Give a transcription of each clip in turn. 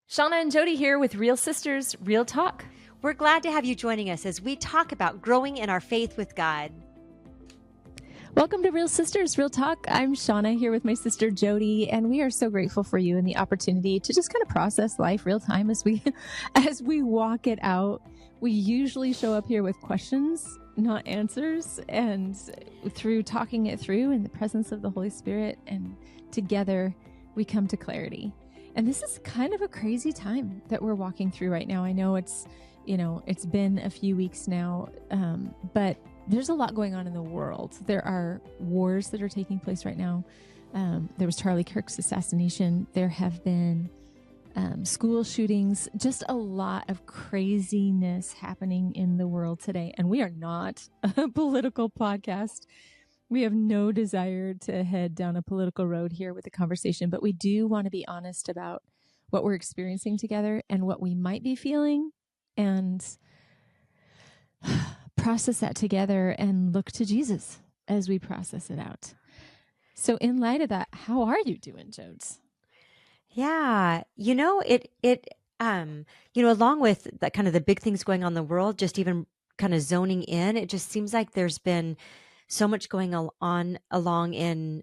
Shawna and Jody here with Real Sisters, Real Talk. We're glad to have you joining us as we talk about growing in our faith with God. Welcome to Real Sisters, Real Talk. I'm Shawna here with my sister Jody, and we are so grateful for you and the opportunity to just kind of process life real time as we walk it out. We usually show up here with questions, not answers, and through talking it through in the presence of the Holy Spirit, and together we come to clarity. And this is kind of a crazy time that we're walking through right now. I know it's been a few weeks now, but there's a lot going on in the world. There are wars that are taking place right now. There was Charlie Kirk's assassination. There have been school shootings, just a lot of craziness happening in the world today. And we are not a political podcast. We have no desire to head down a political road here with the conversation, but we do want to be honest about what we're experiencing together and what we might be feeling, and process that together and look to Jesus as we process it out. So in light of that, how are you doing, Jodes? Yeah, along with that kind of the big things going on in the world, just even kind of zoning in, it just seems like there's been so much going on along in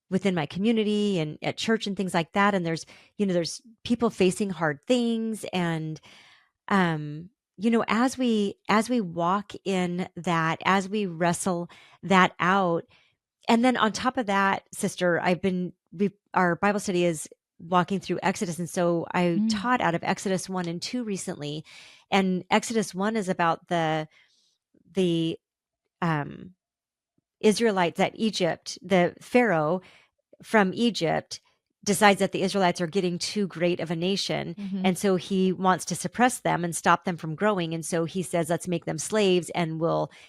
within my community and at church and things like that. And there's people facing hard things, and as we walk in that, as we wrestle that out, and then on top of that, sister, our Bible study is walking through Exodus, and so I taught out of Exodus 1 and 2 recently, and Exodus 1 is about the Israelites at Egypt. The Pharaoh from Egypt decides that the Israelites are getting too great of a nation. And so he wants to suppress them and stop them from growing. And so he says, let's make them slaves, and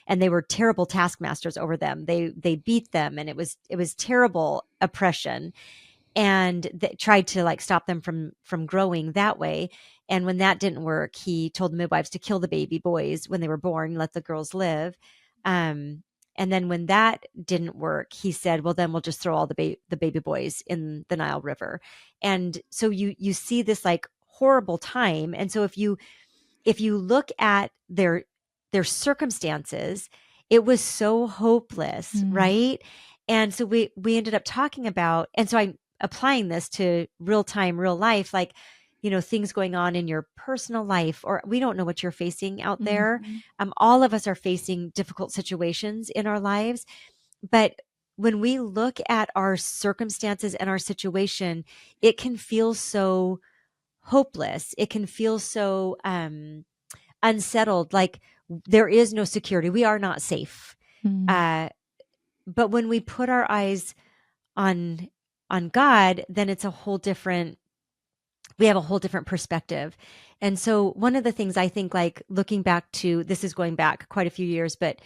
they were terrible taskmasters over them. They beat them, and it was terrible oppression, and they tried to stop them from growing that way. And when that didn't work, he told the midwives to kill the baby boys when they were born, let the girls live. And then when that didn't work, he said, well, then we'll just throw all the baby boys in the Nile River. And so you see this horrible time. And so if you look at their circumstances, it was so hopeless, right? And so we ended up talking about, and so I'm applying this to real time, real life, things going on in your personal life, or we don't know what you're facing out there. All of us are facing difficult situations in our lives. But when we look at our circumstances and our situation, it can feel so hopeless. It can feel so unsettled, like there is no security. We are not safe. But when we put our eyes on God, then it's we have a whole different perspective. And so one of the things I think, looking back to, this is going back quite a few years, but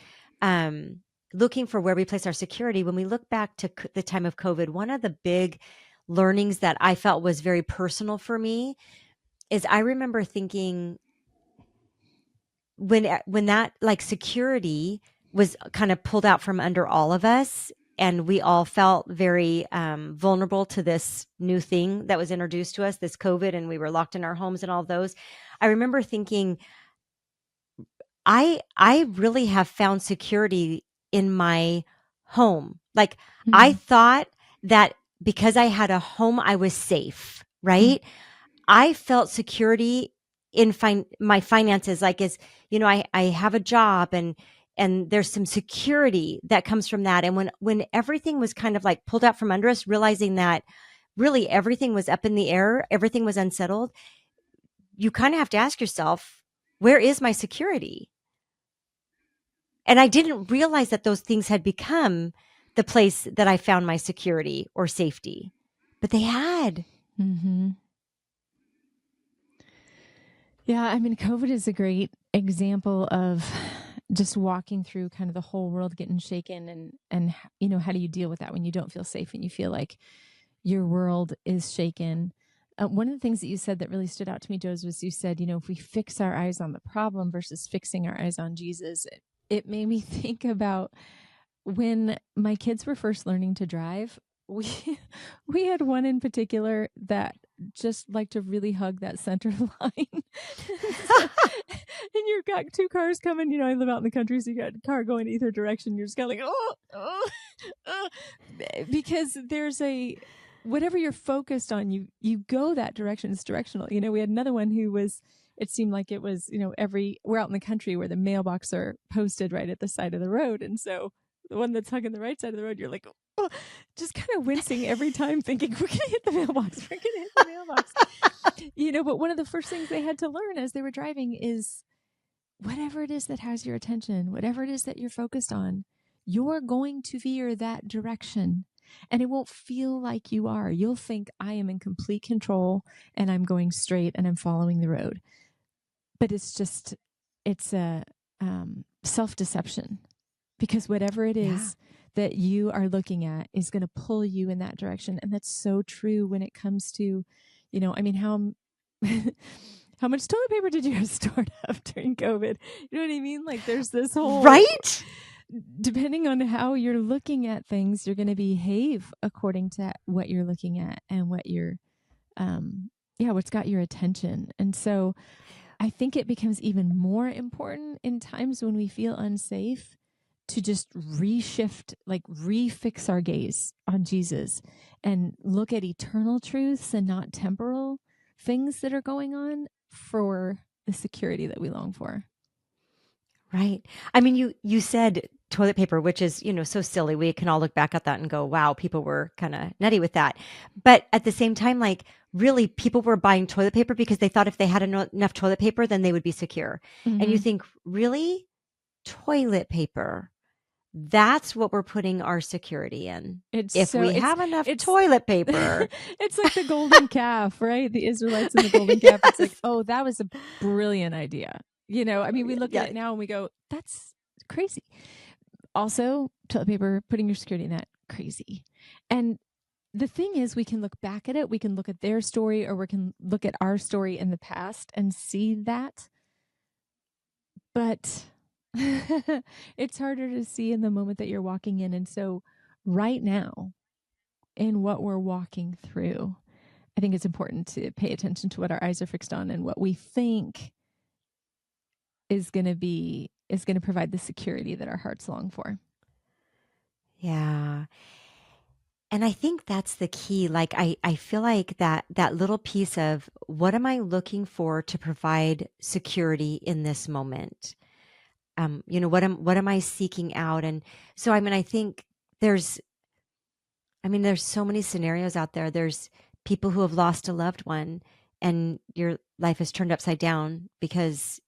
looking for where we place our security, when we look back to the time of COVID, one of the big learnings that I felt was very personal for me is I remember thinking when that security was kind of pulled out from under all of us, and we all felt very vulnerable to this new thing that was introduced to us, this COVID, and we were locked in our homes and all those. I remember thinking, I really have found security in my home. I thought that because I had a home, I was safe, right? I felt security in my finances, I have a job, and there's some security that comes from that. And when everything was kind of pulled out from under us, realizing that really everything was up in the air, everything was unsettled, you kind of have to ask yourself, where is my security? And I didn't realize that those things had become the place that I found my security or safety, but they had. Yeah, I mean, COVID is a great example of just walking through kind of the whole world getting shaken, and how do you deal with that when you don't feel safe and you feel like your world is shaken? One of the things that you said that really stood out to me, Jose, was you said, if we fix our eyes on the problem versus fixing our eyes on Jesus, it made me think about when my kids were first learning to drive. We had one in particular that just like to really hug that center line. And you've got two cars coming, I live out in the country, so you got a car going either direction. You're just kind of like, because there's whatever you're focused on, you go that direction. It's directional. We had another one who it seemed like it was, we're out in the country where the mailbox are posted right at the side of the road. And so the one that's hugging the right side of the road, you're like, just kind of wincing every time, thinking, we're going to hit the mailbox. We're going to hit the mailbox. But one of the first things they had to learn as they were driving is whatever it is that has your attention, whatever it is that you're focused on, you're going to veer that direction. And it won't feel like you are. You'll think, I am in complete control and I'm going straight and I'm following the road. But it's a self-deception, because whatever it is that you are looking at is going to pull you in that direction. And that's so true when it comes to, how much toilet paper did you have stored up during COVID? You know what I mean? Like there's this whole... Right? Depending on how you're looking at things, you're going to behave according to what you're looking at and what you're, what's got your attention. And so I think it becomes even more important in times when we feel unsafe to just refix our gaze on Jesus and look at eternal truths and not temporal things that are going on for the security that we long for. Right. I mean, you said toilet paper, which is, so silly. We can all look back at that and go, wow, people were kind of nutty with that. But at the same time, like really people were buying toilet paper because they thought if they had enough toilet paper, then they would be secure. Mm-hmm. And you think, really? Toilet paper? That's what we're putting our security in. If we have enough toilet paper. It's like the golden calf, right? The Israelites and the golden calf. It's like, oh, that was a brilliant idea. We look at it now and we go, that's crazy. Also, toilet paper, putting your security in that, crazy. And the thing is, we can look back at it. We can look at their story, or we can look at our story in the past and see that. But it's harder to see in the moment that you're walking in. And so right now, in what we're walking through, I think it's important to pay attention to what our eyes are fixed on and what we think is going to provide the security that our hearts long for. Yeah. And I think that's the key. Like, I feel like that little piece of what am I looking for to provide security in this moment? What am I seeking out? And so, I think there's so many scenarios out there. There's people who have lost a loved one and your life is turned upside down because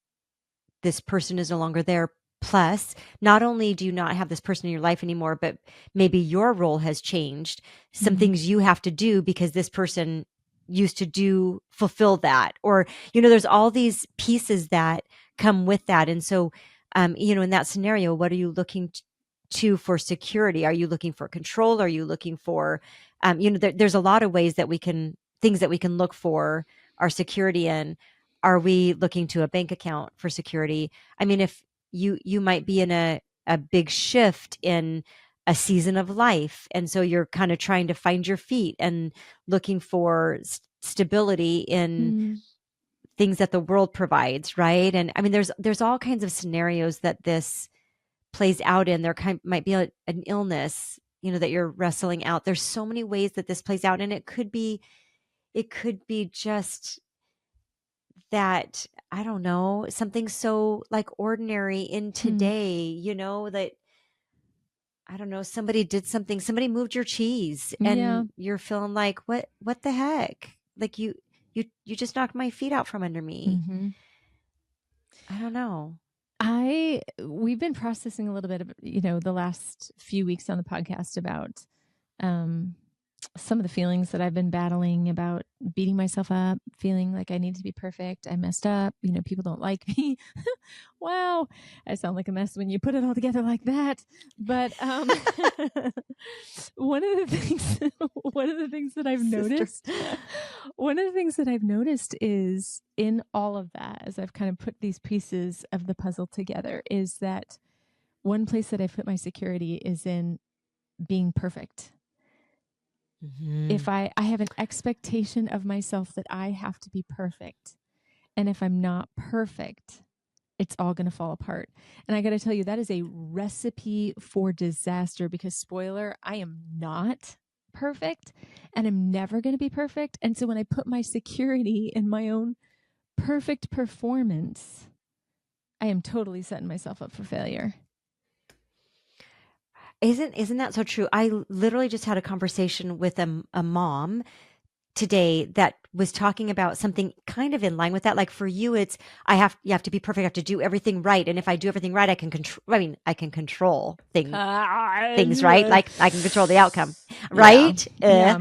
this person is no longer there. Plus, not only do you not have this person in your life anymore, but maybe your role has changed. Some things you have to do because this person used to fulfill that. Or, there's all these pieces that come with that. And so, in that scenario, what are you looking to for security? Are you looking for control? Are you looking for, there's a lot of ways that things that we can look for our security in. Are we looking to a bank account for security? If you might be in a big shift in a season of life, and so you're kind of trying to find your feet and looking for stability in things that the world provides, right? And there's all kinds of scenarios that this plays out in. There might be an illness, that you're wrestling out. There's so many ways that this plays out, and it could be just that, I don't know, something so like ordinary in today, that, I don't know, somebody moved your cheese and you're feeling like, what the heck? Like you just knocked my feet out from under me. Mm-hmm. I don't know. We've been processing a little bit of, the last few weeks on the podcast about, some of the feelings that I've been battling about beating myself up, feeling like I need to be perfect. I messed up. People don't like me. Wow. I sound like a mess when you put it all together like that. But one of the things that I've noticed is in all of that, as I've kind of put these pieces of the puzzle together, is that one place that I put my security is in being perfect. If I have an expectation of myself that I have to be perfect. And if I'm not perfect, it's all going to fall apart. And I got to tell you, that is a recipe for disaster because, spoiler, I am not perfect and I'm never going to be perfect. And so when I put my security in my own perfect performance, I am totally setting myself up for failure. Isn't that so true? I literally just had a conversation with a mom today that was talking about something kind of in line with that. Like for you, it's you have to be perfect. I have to do everything right. And if I do everything right, I can control. I mean, I can control things, right? Like I can control the outcome, right? Yeah.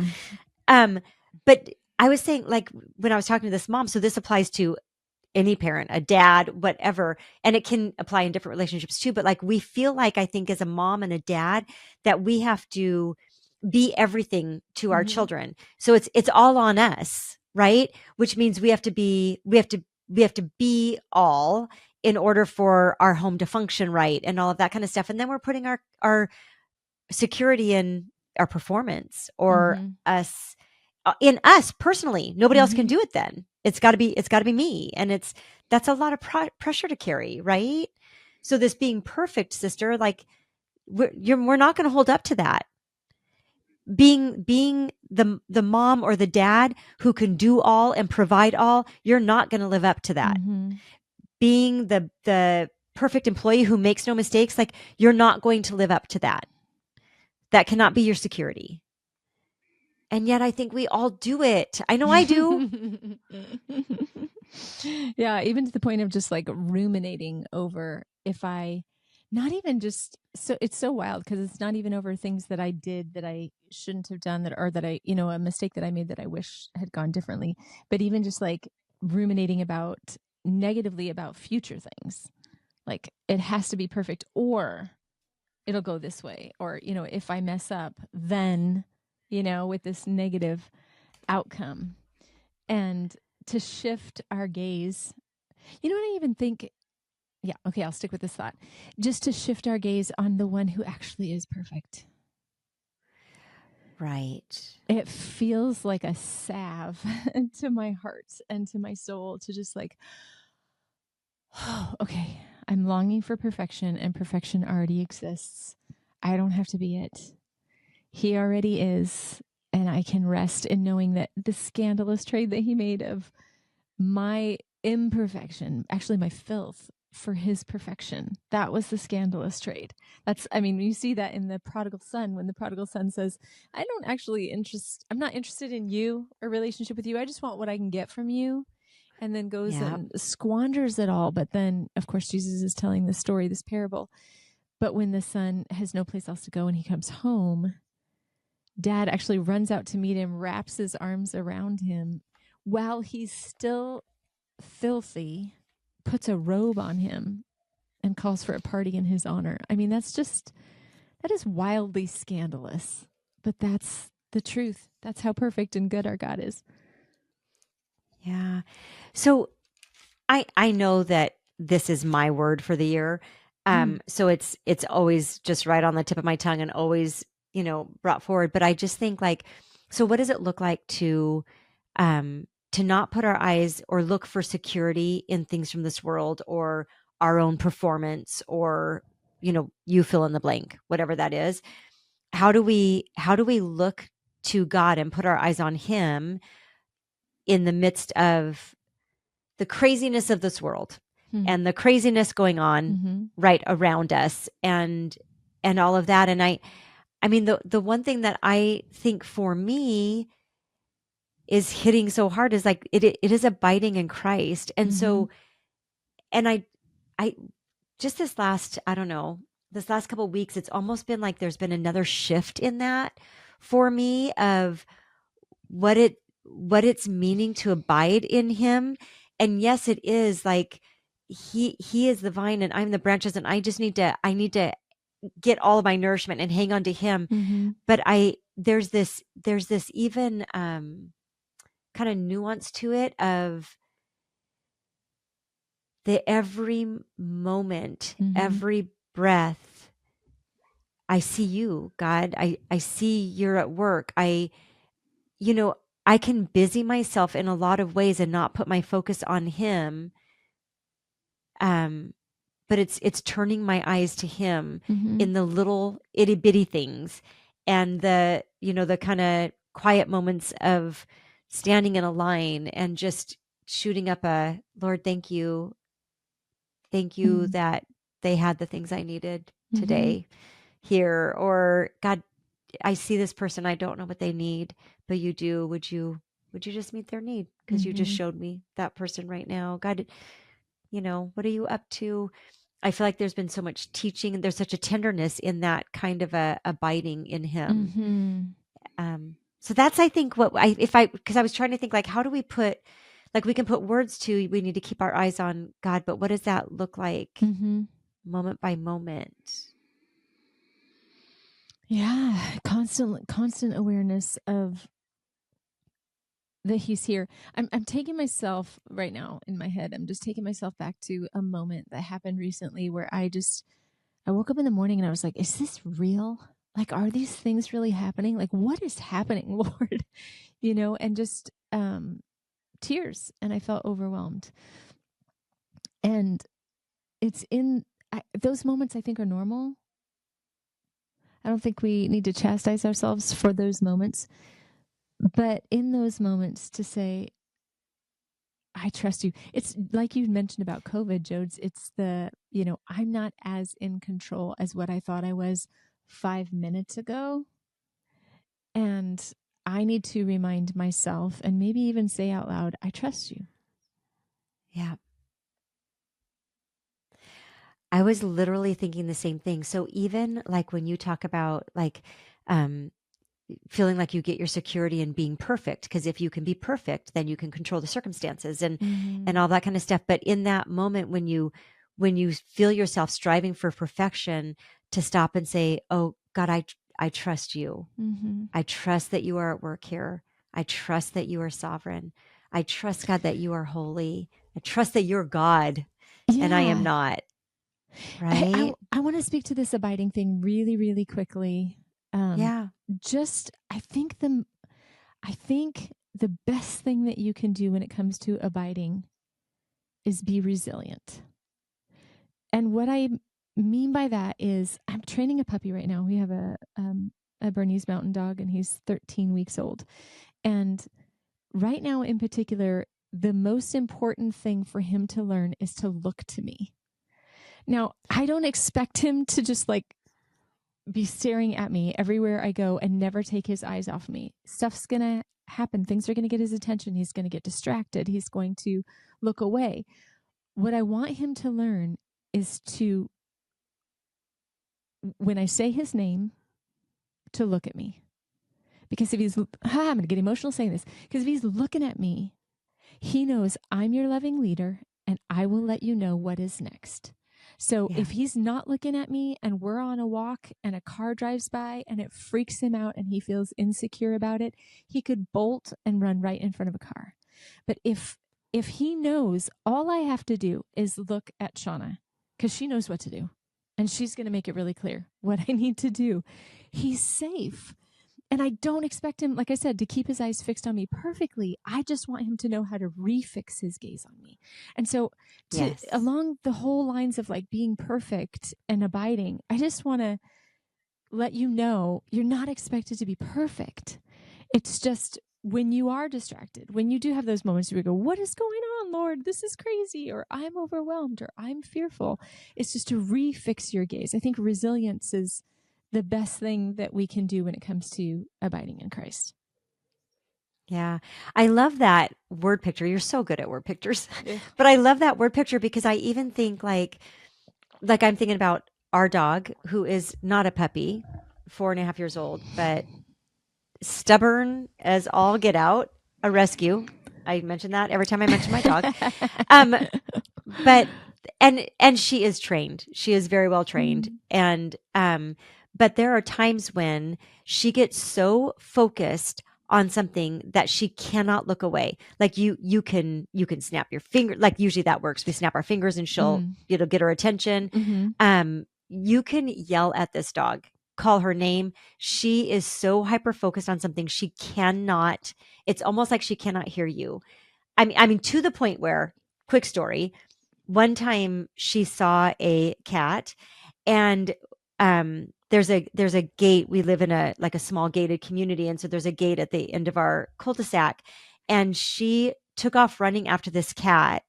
But I was saying, like when I was talking to this mom, so this applies to any parent, a dad, whatever, and it can apply in different relationships too. But like we feel like, I think as a mom and a dad, that we have to be everything to our children. So it's all on us, right? Which means we have to be all in order for our home to function right and all of that kind of stuff. And then we're putting our security in our performance or us in us personally. Nobody else can do it then. It's got to be me. And that's a lot of pressure to carry, right? So this being perfect, sister, like we're not going to hold up to that. Being the mom or the dad who can do all and provide all, you're not going to live up to that. Being the perfect employee who makes no mistakes, like you're not going to live up to that. That cannot be your security. And yet I think we all do it. I know I do. Yeah, even to the point of just like ruminating over if I not even just so it's so wild because it's not even over things that I did that I shouldn't have done that I, a mistake that I made that I wish had gone differently, but even just like ruminating about negatively about future things. Like it has to be perfect or it'll go this way or if I mess up then with this negative outcome. And to shift our gaze, what I even think, yeah, okay, I'll stick with this thought. Just to shift our gaze on the one who actually is perfect. Right. It feels like a salve to my heart and to my soul to just like, oh, okay, I'm longing for perfection and perfection already exists. I don't have to be it. He already is. And I can rest in knowing that the scandalous trade that he made of my imperfection, actually my filth, for his perfection. That was the scandalous trade. You see that in the prodigal son, when the prodigal son says, I'm not interested in you or relationship with you. I just want what I can get from you. And then goes and squanders it all. But then, of course, Jesus is telling this story, this parable. But when the son has no place else to go and he comes home, Dad actually runs out to meet him, wraps his arms around him while he's still filthy, puts a robe on him and calls for a party in his honor. That is wildly scandalous, but that's the truth. That's how perfect and good our God is. Yeah. So I know that this is my word for the year. So it's always just right on the tip of my tongue and always, brought forward. But I just think like, so what does it look like to not put our eyes or look for security in things from this world or our own performance or, you fill in the blank, whatever that is. How do we look to God and put our eyes on him in the midst of the craziness of this world and the craziness going on right around us and all of that. And I mean, the one thing that I think for me is hitting so hard is like, it is abiding in Christ. And so, and I just this last couple of weeks, it's almost been like there's been another shift in that for me of what it's meaning to abide in him. And yes, it is like he is the vine and I'm the branches and I need to get all of my nourishment and hang on to him. But there's this even kind of nuance to it of the every moment, every breath, I see you, God. I see you're at work. I I can busy myself in a lot of ways and not put my focus on him. But it's turning my eyes to him in the little itty bitty things, and the kind of quiet moments of standing in a line and just shooting up a Lord, thank you that they had the things I needed today here, or God, I see this person, I don't know what they need, but you do. Would you just meet their need? Because you just showed me that person right now. God, what are you up to? I feel like there's been so much teaching, and there's such a tenderness in that kind of a abiding in him. So that's, I think, because I was trying to think, like, how do we put, like, we can put words to, we need to keep our eyes on God, but what does that look like moment by moment? Yeah. Constant awareness of that he's here. I'm taking myself right now in my head. I'm just taking myself back to a moment that happened recently where I woke up in the morning and I was like, is this real? Like, are these things really happening? Like, what is happening, Lord? And just tears. And I felt overwhelmed. And it's those moments, I think, are normal. I don't think we need to chastise ourselves for those moments. But in those moments, to say, I trust you. It's like you mentioned about COVID, Jodes. It's I'm not as in control as what I thought I was 5 minutes ago. And I need to remind myself, and maybe even say out loud, I trust you. Yeah. I was literally thinking the same thing. So even like when you talk about like feeling like you get your security in being perfect, because if you can be perfect, then you can control the circumstances and all that kind of stuff. But in that moment when you feel yourself striving for perfection, to stop and say, oh God, I trust you. I trust that you are at work here. I trust that you are sovereign. I trust, God, that you are holy. I trust that you're God and I am not. Right? I want to speak to this abiding thing really, really quickly. Just, I think the best thing that you can do when it comes to abiding is be resilient. And what I mean by that is, I'm training a puppy right now. We have a Bernese Mountain Dog, and he's 13 weeks old. And right now in particular, the most important thing for him to learn is to look to me. Now, I don't expect him to just like be staring at me everywhere I go and never take his eyes off me. Stuff's going to happen. Things are going to get his attention. He's going to get distracted. He's going to look away. What I want him to learn is to, when I say his name, to look at me. Because if I'm going to get emotional saying this, because if he's looking at me, he knows I'm your loving leader and I will let you know what is next. So if he's not looking at me and we're on a walk and a car drives by and it freaks him out and he feels insecure about it, he could bolt and run right in front of a car. But if he knows all I have to do is look at Shawna, because she knows what to do and she's going to make it really clear what I need to do, he's safe. And I don't expect him, like I said, to keep his eyes fixed on me perfectly. I just want him to know how to refix his gaze on me. And so along the whole lines of like being perfect and abiding, I just want to let you know you're not expected to be perfect. It's just when you are distracted, when you do have those moments where you go, what is going on, Lord? This is crazy, or I'm overwhelmed, or I'm fearful. It's just to refix your gaze. I think resilience is the best thing that we can do when it comes to abiding in Christ. Yeah. I love that word picture. You're so good at word pictures. But I love that word picture because I even think like I'm thinking about our dog, who is not a puppy, 4.5 years old, but stubborn as all get out, a rescue. I mention that every time I mention my dog. But and she is trained. She is very well trained. And but there are times when she gets so focused on something that she cannot look away. Like you can snap your finger. Like usually that works. We snap our fingers and it'll get her attention. You can yell at this dog call her name. She is so hyper focused on something. She cannot, it's almost like she cannot hear you. I mean, to the point where, quick story, one time she saw a cat, and there's a gate. We live in a small gated community, and so there's a gate at the end of our cul-de-sac, and she took off running after this cat,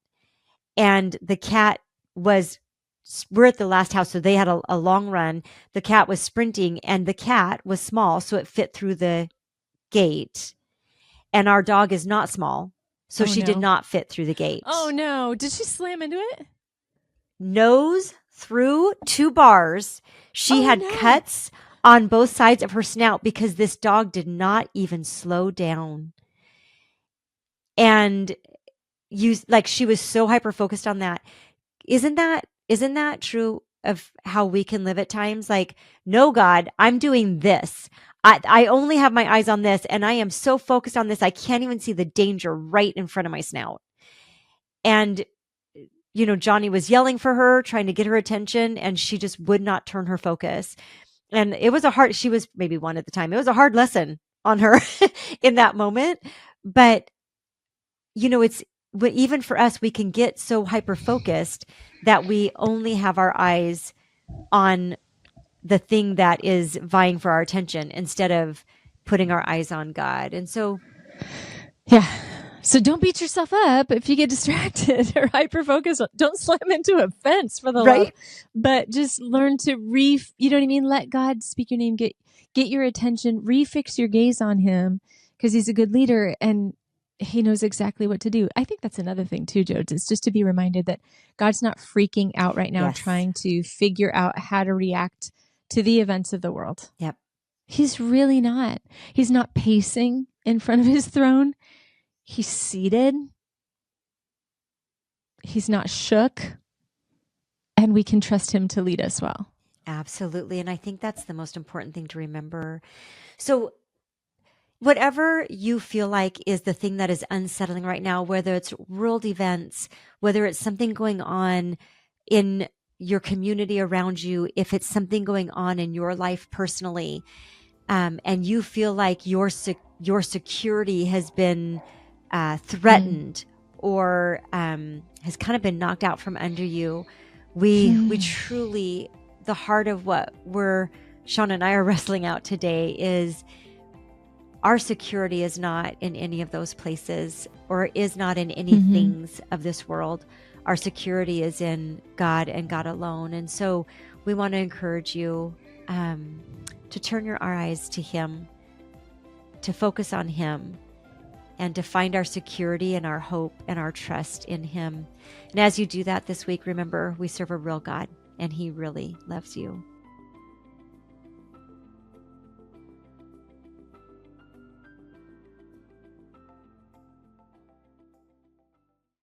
and the cat was, we're at the last house, so they had a long run. The cat was sprinting, and the cat was small, so it fit through the gate, and our dog is not small, so she did not fit through the gate. Oh no. Did she slam into it? Nose through 2 bars. She had cuts on both sides of her snout because this dog did not even slow down. And she was so hyper focused on that. Isn't that true of how we can live at times? Like, no, God, I'm doing this. I only have my eyes on this, and I am so focused on this, I can't even see the danger right in front of my snout. And, Johnny was yelling for her, trying to get her attention, and she just would not turn her focus. And it was she was maybe 1 at the time. It was a hard lesson on her in that moment. But, even for us, we can get so hyper focused that we only have our eyes on the thing that is vying for our attention instead of putting our eyes on God. And so, yeah. So don't beat yourself up if you get distracted or hyper focused. Don't slam into a fence for the love, but just learn to you know what I mean? Let God speak your name, get your attention, refix your gaze on him, because he's a good leader and he knows exactly what to do. I think that's another thing too, Joe, is just to be reminded that God's not freaking out right now, trying to figure out how to react to the events of the world. Yep. He's really not. He's not pacing in front of his throne. He's seated. He's not shook. And we can trust him to lead us well. Absolutely. And I think that's the most important thing to remember. So whatever you feel like is the thing that is unsettling right now, whether it's world events, whether it's something going on in your community around you, if it's something going on in your life personally, and you feel like your security has been threatened or has kind of been knocked out from under you, we truly, the heart of what Shawna and I are wrestling out today is our security is not in any of those places or is not in any things of this world. Our security is in God and God alone. And so we want to encourage you to turn your eyes to him, to focus on him, and to find our security and our hope and our trust in him. And as you do that this week, remember, we serve a real God and he really loves you.